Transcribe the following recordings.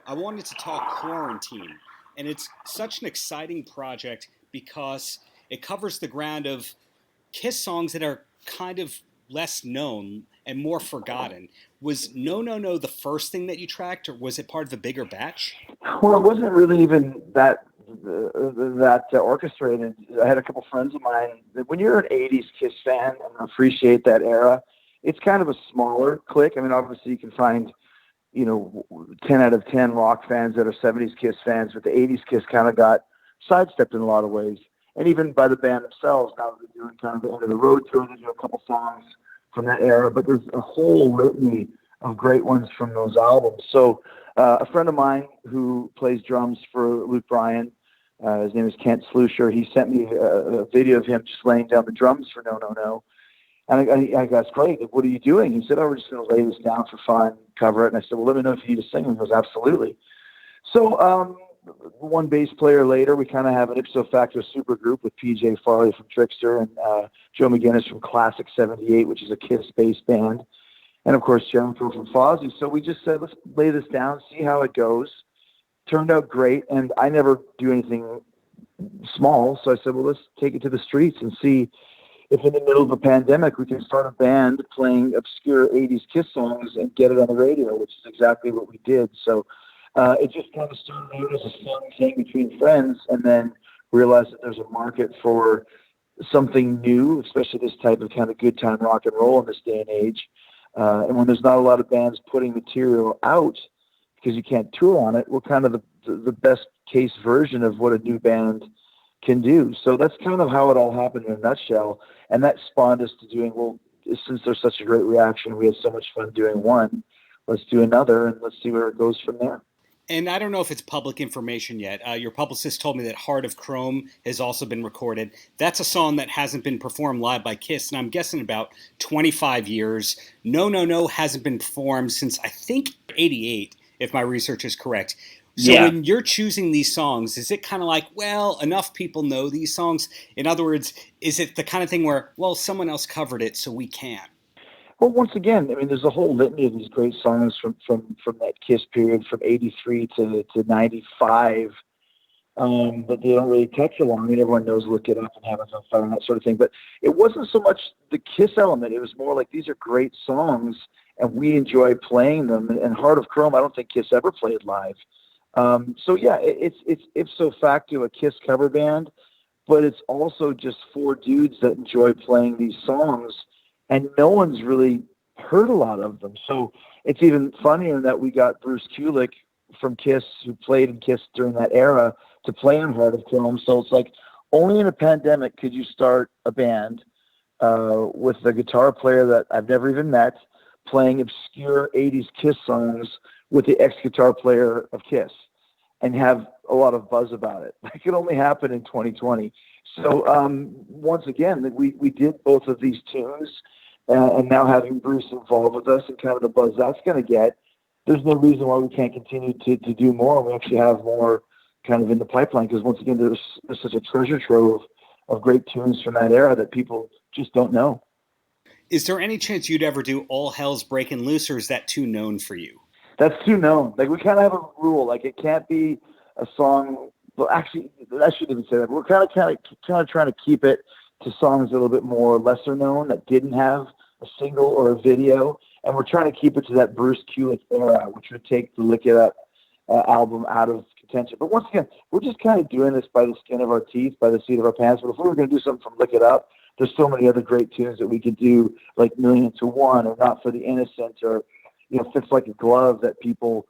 I wanted to talk Quarantine. And it's such an exciting project because it covers the ground of Kiss songs that are kind of less known and more forgotten. Was No No No the first thing that you tracked, or was it part of a bigger batch? Well, it wasn't really even that orchestrated. I had a couple friends of mine. When you're an '80s Kiss fan and appreciate that era, it's kind of a smaller clique. I mean, obviously you can find 10 out of 10 rock fans that are '70s Kiss fans, but the '80s Kiss kind of got sidestepped in a lot of ways. And even by the band themselves, now they're doing kind of the end of the road tour, they do a couple songs from that era, but there's a whole litany of great ones from those albums. So a friend of mine who plays drums for Luke Bryan, his name is Kent Slusher, he sent me a video of him just laying down the drums for No No No. And I go, that's great. What are you doing? He said, we're just going to lay this down for fun, cover it. And I said, well, let me know if you need to sing. He goes, absolutely. So one bass player later, we kind of have an ipso facto super group with PJ Farley from Trickster and Joe McGinnis from Classic 78, which is a Kiss bass band. And, of course, Jericho from Fozzy. So we just said, let's lay this down, see how it goes. Turned out great. And I never do anything small. So I said, well, let's take it to the streets and see if in the middle of a pandemic we can start a band playing obscure 80s Kiss songs and get it on the radio, which is exactly what we did. So it just kind of started out as a fun thing between friends, and then realized that there's a market for something new, especially this type of kind of good time rock and roll in this day and age. And when there's not a lot of bands putting material out because you can't tour on it, we're kind of the best case version of what a new band can do. So that's kind of how it all happened in a nutshell. And that spawned us to doing, well, since there's such a great reaction, we had so much fun doing one, let's do another and let's see where it goes from there. And I don't know if it's public information yet. Your publicist told me that Heart of Chrome has also been recorded. That's a song that hasn't been performed live by Kiss, and I'm guessing about 25 years. No No No hasn't been performed since, I think, '88, if my research is correct. So when you're choosing these songs, is it kind of like, well, enough people know these songs? In other words, is it the kind of thing where, well, someone else covered it, so we can? Well, once again, I mean, there's a whole litany of these great songs from that Kiss period, from '83 to '95, but they don't really touch along. I mean, everyone knows "Look It Up" and "Heaven's on Fire" and that sort of thing. But it wasn't so much the Kiss element; it was more like these are great songs, and we enjoy playing them. And "Heart of Chrome," I don't think Kiss ever played live. So yeah, it's ipso facto a Kiss cover band, but it's also just four dudes that enjoy playing these songs. And no one's really heard a lot of them. So it's even funnier that we got Bruce Kulick from Kiss, who played in Kiss during that era, to play on Heart of Chrome. So it's like, only in a pandemic could you start a band with a guitar player that I've never even met, playing obscure 80s Kiss songs with the ex-guitar player of Kiss, and have a lot of buzz about it. It could only happen in 2020. So once again, we did both of these tunes, and now having Bruce involved with us and kind of the buzz that's going to get, there's no reason why we can't continue to do more. We actually have more kind of in the pipeline, because once again, there's such a treasure trove of great tunes from that era that people just don't know. Is there any chance you'd ever do All Hell's Breaking Loose, or is that too known for you? That's too known. Like, we kind of have a rule. Like, it can't be a song. Well, actually, I shouldn't even say that. We're kind of trying to keep it to songs a little bit more lesser known that didn't have a single or a video, and we're trying to keep it to that Bruce Kulick era, which would take the Lick It Up album out of contention. But once again, we're just kind of doing this by the skin of our teeth, by the seat of our pants. But if we were going to do something from Lick It Up, there's so many other great tunes that we could do, like Million to One, or Not for the Innocent, or Fits Like a Glove, that people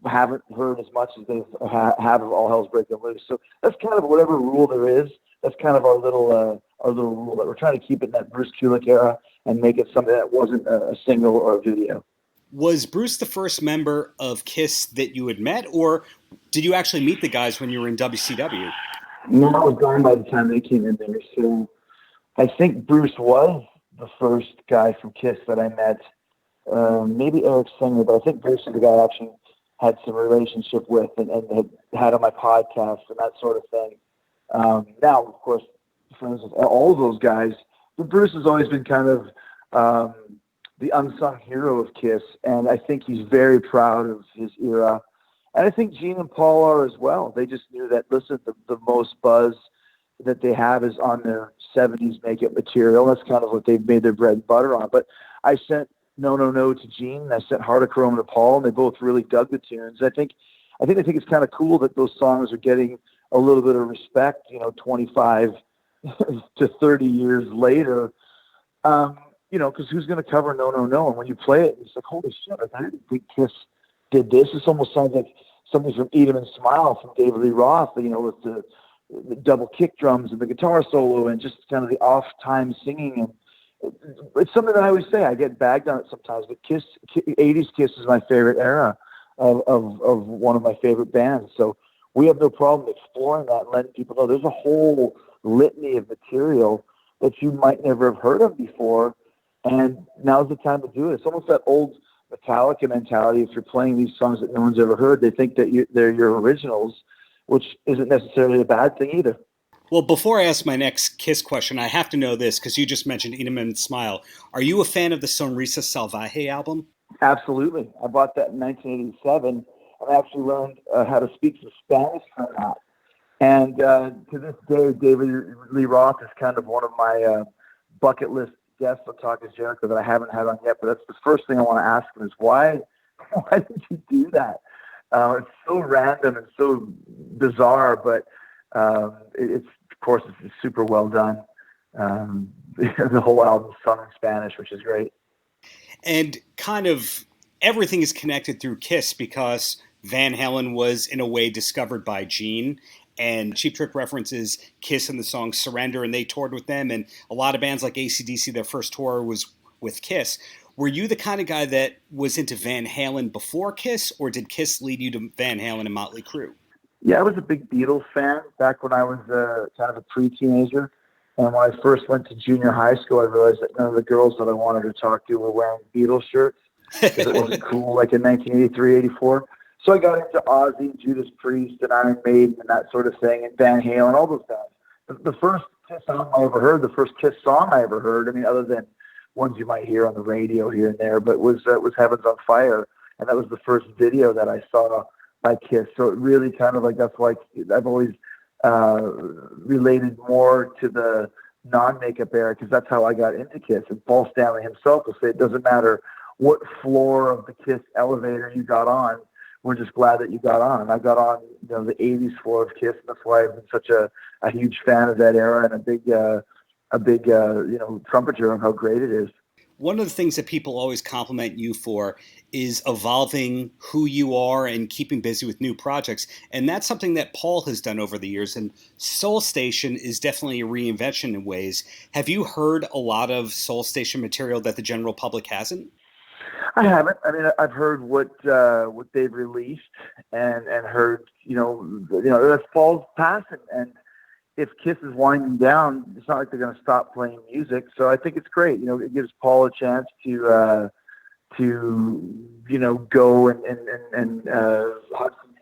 haven't heard as much as they have of All Hell's Breaking Loose. So that's kind of whatever rule there is. That's kind of our little rule, that we're trying to keep it in that Bruce Kulick era and make it something that wasn't a single or a video. Was Bruce the first member of Kiss that you had met, or did you actually meet the guys when you were in WCW? No, I was gone by the time they came in there. So I think Bruce was the first guy from Kiss that I met. Maybe Eric Singer, but I think Bruce is the guy I actually had some relationship with and had on my podcast and that sort of thing. Now, of course, friends with all of those guys, but Bruce has always been kind of the unsung hero of Kiss, and I think he's very proud of his era And I think Gene and Paul are as well. They just knew that, listen, the most buzz that they have is on their 70s makeup material. That's kind of what they've made their bread and butter on. But I sent No No No to Gene, and I sent Heart of Chrome to Paul, and they both really dug the tunes. I think they think it's kind of cool that those songs are getting a little bit of respect, 25 to 30 years later. Because who's going to cover No No No? And when you play it, it's like, holy shit, I didn't think Kiss did this. This almost sounds like something from Eat 'Em and Smile from David Lee Roth, with the double kick drums and the guitar solo and just kind of the off-time singing. And it's something that I always say. I get bagged on it sometimes, but Kiss, 80s Kiss is my favorite era of one of my favorite bands. So we have no problem exploring that and letting people know there's a whole litany of material that you might never have heard of before. And now's the time to do it. It's almost that old Metallica mentality. If you're playing these songs that no one's ever heard, they think that they're your originals, which isn't necessarily a bad thing either. Well, before I ask my next Kiss question, I have to know this because you just mentioned Eat 'Em and Smile. Are you a fan of the Sonrisa Salvaje album? Absolutely. I bought that in 1987, and I actually learned how to speak some Spanish from that. And to this day, David Lee Roth is kind of one of my bucket list guests on Paltrocast Jericho that I haven't had on yet. But that's the first thing I want to ask him is why did you do that? It's so random and so bizarre, but it's of course it's super well done. The whole album's sung in Spanish, which is great. And kind of everything is connected through Kiss because Van Halen was in a way discovered by Gene. And Cheap Trick references Kiss in the song Surrender, and they toured with them. And a lot of bands like AC/DC, their first tour was with Kiss. Were you the kind of guy that was into Van Halen before Kiss, or did Kiss lead you to Van Halen and Motley Crue? Yeah, I was a big Beatles fan back when I was kind of a pre-teenager. And when I first went to junior high school, I realized that none of the girls that I wanted to talk to were wearing Beatles shirts because it wasn't cool like in 1983, 84. So I got into Ozzy, Judas Priest, and Iron Maiden, and that sort of thing, and Van Halen, all those guys. The first Kiss album I ever heard, the first Kiss song I ever heard, I mean, other than ones you might hear on the radio here and there, but was Heaven's on Fire, and that was the first video that I saw by Kiss. So it really kind of like, that's why I've always related more to the non-makeup era, because that's how I got into Kiss. And Paul Stanley himself will say it doesn't matter what floor of the Kiss elevator you got on, we're just glad that you got on. And I got on, the 80s floor of Kiss, and that's why I've been such a huge fan of that era and a big trumpeter on how great it is. One of the things that people always compliment you for is evolving who you are and keeping busy with new projects. And that's something that Paul has done over the years. And Soul Station is definitely a reinvention in ways. Have you heard a lot of Soul Station material that the general public hasn't? I haven't. I mean, I've heard what they've released and heard, that's Paul's passing. And if Kiss is winding down, it's not like they're going to stop playing music. So I think it's great. It gives Paul a chance to go and have some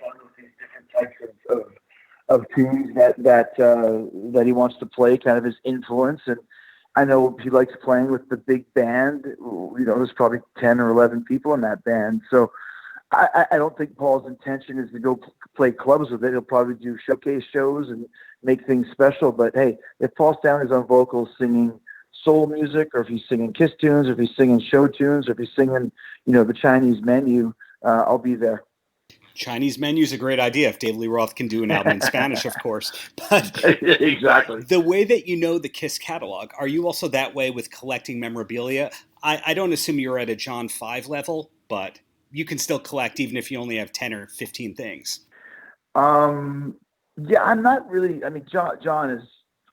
fun with these different types of tunes that he wants to play, kind of his influence. And I know he likes playing with the big band. There's probably 10 or 11 people in that band. So I don't think Paul's intention is to go play clubs with it. He'll probably do showcase shows and make things special. But hey, if Paul Stanley's on vocals singing soul music, or if he's singing Kiss tunes, or if he's singing show tunes, or if he's singing, the Chinese Menu, I'll be there. Chinese Menu is a great idea if David Lee Roth can do an album in Spanish, of course. But exactly. The way that you know the Kiss catalog, are you also that way with collecting memorabilia? I don't assume you're at a John 5 level, but you can still collect even if you only have 10 or 15 things. Yeah, I'm not really. I mean, John is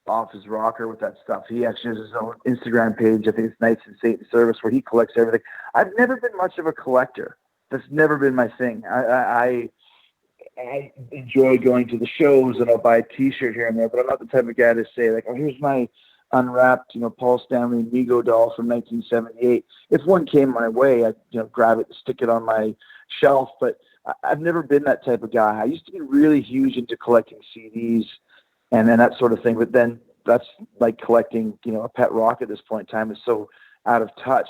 off his rocker with that stuff. He actually has his own Instagram page. I think it's Knights in Satan Service, where he collects everything. I've never been much of a collector. That's never been my thing. I enjoy going to the shows, and I'll buy a T-shirt here and there, but I'm not the type of guy to say, like, oh, here's my unwrapped, Paul Stanley Mego doll from 1978. If one came my way, I'd, grab it and stick it on my shelf, but I've never been that type of guy. I used to be really huge into collecting CDs and that sort of thing, but then that's like collecting, a pet rock at this point in time is so out of touch.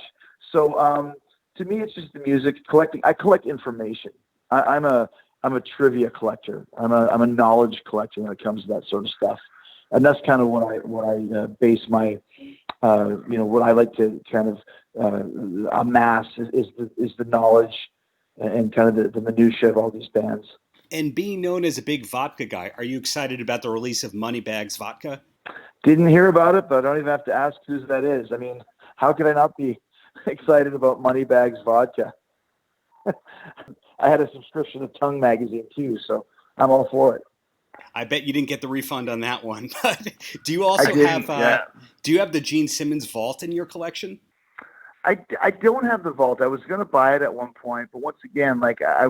So to me, it's just the music collecting. I collect information. I'm a I'm a trivia collector. I'm a knowledge collector when it comes to that sort of stuff. And that's kind of what I base my, what I like to kind of amass is the knowledge and kind of the minutia of all these bands. And being known as a big vodka guy, are you excited about the release of Moneybags Vodka? Didn't hear about it, but I don't even have to ask who that is. I mean, how could I not be excited about Moneybags Vodka? I had a subscription to Tongue magazine too, so I'm all for it. I bet you didn't get the refund on that one. But do you also do you have the Gene Simmons vault in your collection? I don't have the vault. I was going to buy it at one point, but once again, like I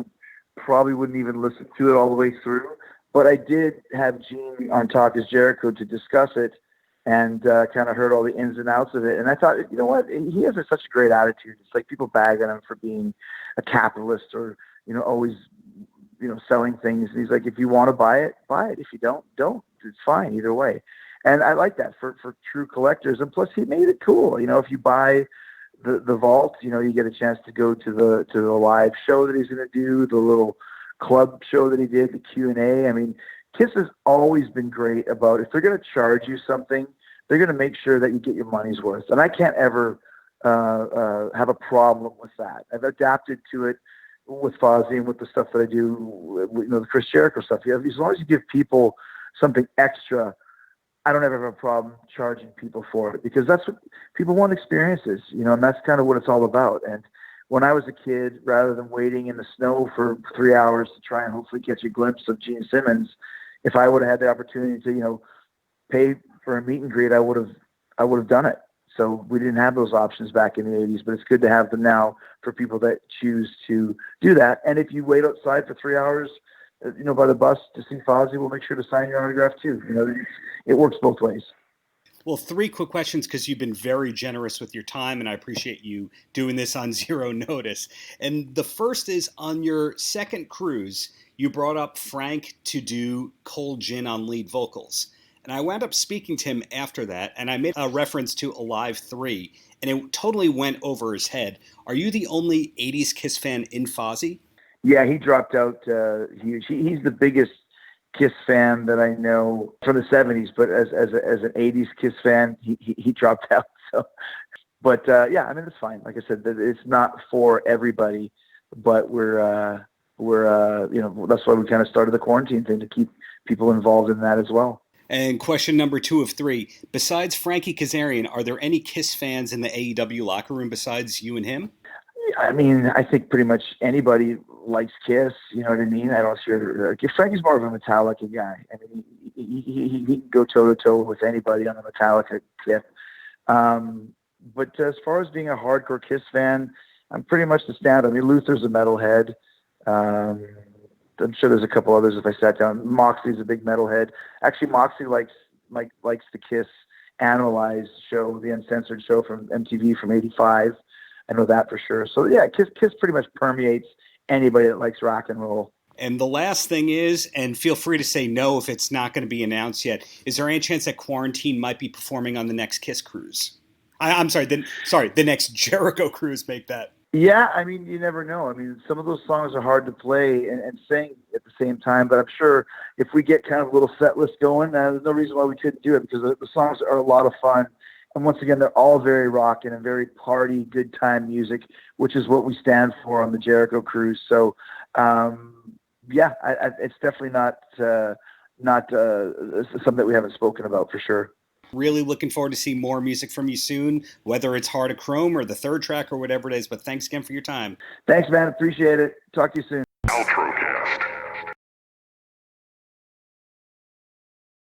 probably wouldn't even listen to it all the way through. But I did have Gene on Talk Is Jericho to discuss it and kind of heard all the ins and outs of it. And I thought, you know what? He has such a great attitude. It's like people bag on him for being a capitalist or, always, selling things. And he's like, if you want to buy it, buy it. If you don't. It's fine either way. And I like that for true collectors. And plus he made it cool. If you buy the vault, you get a chance to go to the live show that he's going to do, the little club show that he did, the Q&A. I mean, Kiss has always been great about if they're going to charge you something, they're going to make sure that you get your money's worth. And I can't ever have a problem with that. I've adapted to it with Fozzy and with the stuff that I do, the Chris Jericho stuff. As long as you give people something extra, I don't ever have a problem charging people for it because that's what people want experiences, and that's kind of what it's all about. And when I was a kid, rather than waiting in the snow for 3 hours to try and hopefully catch a glimpse of Gene Simmons, if I would have had the opportunity to, pay for a meet and greet, I would have done it. So we didn't have those options back in the 80s, but it's good to have them now for people that choose to do that. And if you wait outside for 3 hours, by the bus to see Fozzy, we'll make sure to sign your autograph too. It works both ways. Well, 3 quick questions because you've been very generous with your time, and I appreciate you doing this on zero notice. And the first is, on your second cruise, you brought up Frank to do Cold Gin on lead vocals. And I wound up speaking to him after that, and I made a reference to Alive 3, and it totally went over his head. Are you the only 80s Kiss fan in Fozzy? Yeah, he dropped out. He's the biggest Kiss fan that I know from the 70s, but as an 80s Kiss fan, he dropped out. So, but yeah, I mean, it's fine. Like I said, it's not for everybody, but we're that's why we kind of started the quarantine thing, to keep people involved in that as well. And question number 2 of 3, besides Frankie Kazarian, are there any Kiss fans in the AEW locker room besides you and him? I mean, I think pretty much anybody likes Kiss. You know what I mean? I don't see. Frankie's more of a Metallica guy. I mean, he can go toe to toe with anybody on the Metallica tip. But as far as being a hardcore Kiss fan, I'm pretty much the standard. I mean, Luther's a metalhead. I'm sure there's a couple others if I sat down. Moxley's a big metalhead. Actually, Moxley likes the Kiss Animalized show, the uncensored show from MTV from '85. I know that for sure. So yeah, Kiss pretty much permeates anybody that likes rock and roll. And the last thing is, and feel free to say no if it's not going to be announced yet, is there any chance that Kuarantine might be performing on the next Kiss cruise? I'm sorry, the next Jericho cruise, make that. Yeah, I mean, you never know. I mean, some of those songs are hard to play and sing at the same time, but I'm sure if we get kind of a little set list going, there's no reason why we couldn't do it, because the songs are a lot of fun. And once again, they're all very rockin' and very party, good time music, which is what we stand for on the Jericho cruise. So, yeah, it's definitely not something that we haven't spoken about for sure. Really looking forward to see more music from you soon, whether it's Heart of Chrome or the third track or whatever it is. But thanks again for your time. Thanks, man. Appreciate it. Talk to you soon. Paltrocast.